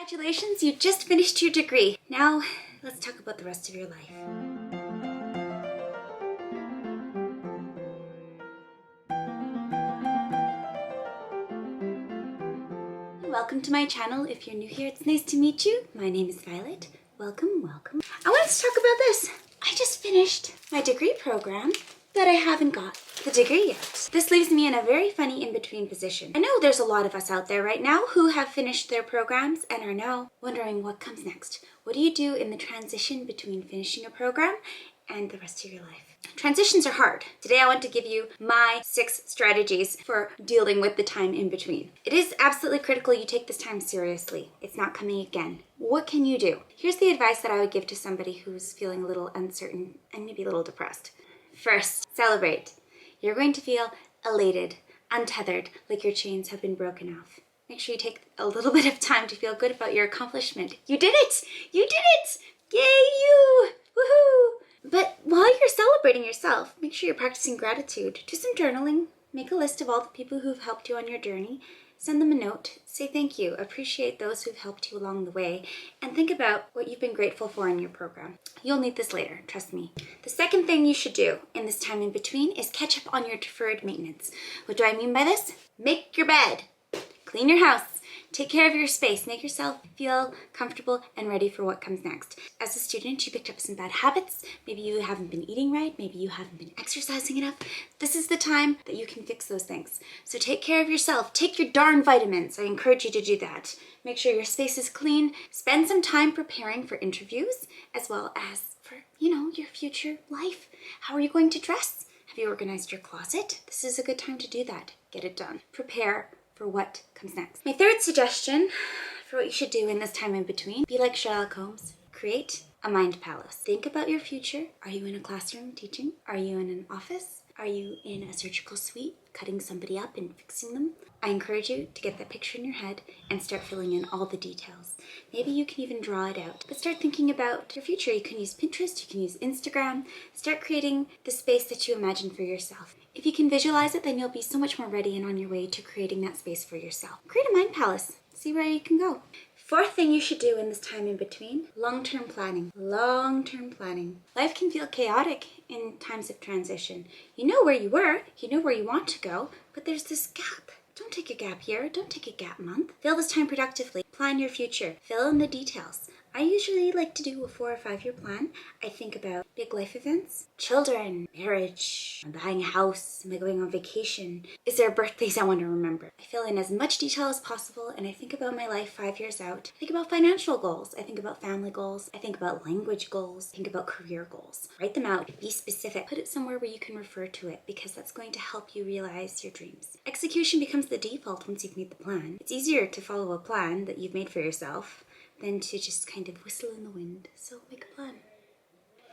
Congratulations, you just finished your degree. Now, let's talk about the rest of your life. Welcome to my channel. If you're new here, it's nice to meet you. My name is Violet. Welcome, welcome. I want to talk about this. I just finished my degree program, but I haven't got the degree yet. This leaves me in a very funny in-between position. I know there's a lot of us out there right now who have finished their programs and are now wondering what comes next. What do you do in the transition between finishing a program and the rest of your life? Transitions are hard. Today I want to give you my 6 strategies for dealing with the time in between. It is absolutely critical you take this time seriously. It's not coming again. What can you do? Here's the advice that I would give to somebody who's feeling a little uncertain and maybe a little depressed. First, celebrate. You're going to feel elated, untethered, like your chains have been broken off. Make sure you take a little bit of time to feel good about your accomplishment. You did it! You did it! Yay you! Woohoo! But while you're celebrating yourself, make sure you're practicing gratitude. Do some journaling. Make a list of all the people who've helped you on your journey. Send them a note. Say thank you. Appreciate those who've helped you along the way. And think about what you've been grateful for in your program. You'll need this later, trust me. The second thing you should do in this time in between is catch up on your deferred maintenance. What do I mean by this? Make your bed. Clean your house. Take care of your space. Make yourself feel comfortable and ready for what comes next. As a student, you picked up some bad habits. Maybe you haven't been eating right. Maybe you haven't been exercising enough. This is the time that you can fix those things. So take care of yourself. Take your darn vitamins. I encourage you to do that. Make sure your space is clean. Spend some time preparing for interviews as well as for, your future life. How are you going to dress? Have you organized your closet? This is a good time to do that. Get it done. Prepare for what comes next. My third suggestion for what you should do in this time in between, be like Sherlock Holmes. Create a mind palace. Think about your future. Are you in a classroom teaching? Are you in an office? Are you in a surgical suite, cutting somebody up and fixing them? I encourage you to get that picture in your head and start filling in all the details. Maybe you can even draw it out, but start thinking about your future. You can use Pinterest, you can use Instagram. Start creating the space that you imagine for yourself. If you can visualize it, then you'll be so much more ready and on your way to creating that space for yourself. Create a mind palace. See where you can go. Fourth thing you should do in this time in between, long-term planning. Long-term planning. Life can feel chaotic in times of transition. You know where you were, you know where you want to go, but there's this gap. Don't take a gap year, don't take a gap month. Fill this time productively. Plan your future. Fill in the details. I usually like to do a 4 or 5 year plan. I think about big life events, children, marriage, buying a house, am I going on vacation? Is there birthdays I want to remember? I fill in as much detail as possible and I think about my life 5 years out. I think about financial goals. I think about family goals. I think about language goals. I think about career goals. Write them out. Be specific. Put it somewhere where you can refer to it because that's going to help you realize your dreams. Execution becomes the default once you've made the plan. It's easier to follow a plan that you've made for yourself than to just kind of whistle in the wind. So make a plan.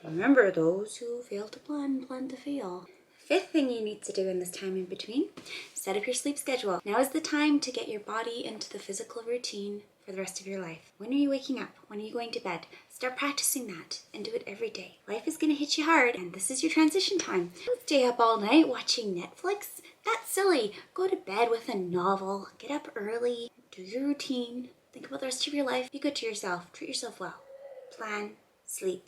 Remember, those who fail to plan to fail. Fifth thing you need to do in this time in between, set up your sleep schedule. Now is the time to get your body into the physical routine for the rest of your life. When are you waking up? When are you going to bed? Start practicing that and do it every day. Life is going to hit you hard and this is your transition time. Don't stay up all night watching Netflix. That's silly. Go to bed with a novel. Get up early. Do your routine. Think about the rest of your life. Be good to yourself. Treat yourself well. Plan, sleep,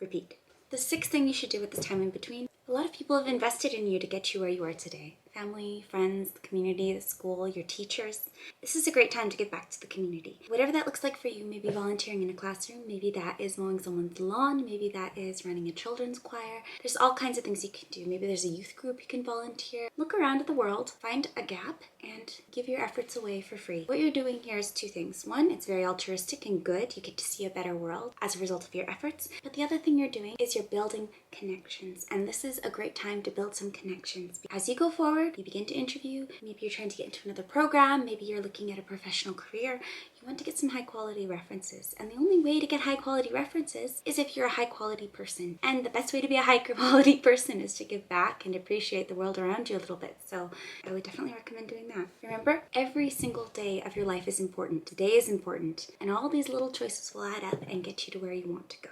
repeat. The sixth thing you should do at this time in between, a lot of people have invested in you to get you where you are today. Family, friends, the community, the school, your teachers. This is a great time to give back to the community. Whatever that looks like for you, maybe volunteering in a classroom, maybe that is mowing someone's lawn, maybe that is running a children's choir. There's all kinds of things you can do. Maybe there's a youth group you can volunteer. Look around at the world, find a gap, and give your efforts away for free. What you're doing here is 2 things. One, it's very altruistic and good. You get to see a better world as a result of your efforts. But the other thing you're doing is you're building connections. And this is a great time to build some connections. As you go forward, you begin to interview, maybe you're trying to get into another program, maybe you're looking at a professional career, you want to get some high quality references. And the only way to get high quality references is if you're a high quality person. And the best way to be a high quality person is to give back and appreciate the world around you a little bit. So I would definitely recommend doing that. Remember, every single day of your life is important. Today is important. And all these little choices will add up and get you to where you want to go.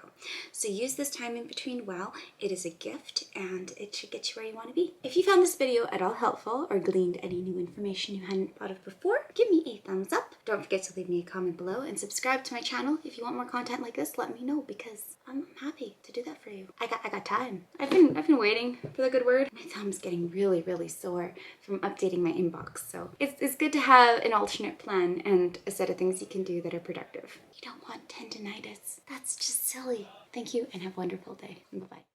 So use this time in between well. It is a gift and it should get you where you want to be. If you found this video at all helpful or gleaned any new information you hadn't thought of before, give me a thumbs up. Don't forget to leave me a comment below and subscribe to my channel. If you want more content like this, let me know because I'm happy to do that for you. I got time. I've been waiting for the good word. My thumb's getting really sore from updating my inbox, so it's good to have an alternate plan and a set of things you can do that are productive. You don't want tendinitis. That's just silly. Thank you and have a wonderful day. Bye-bye.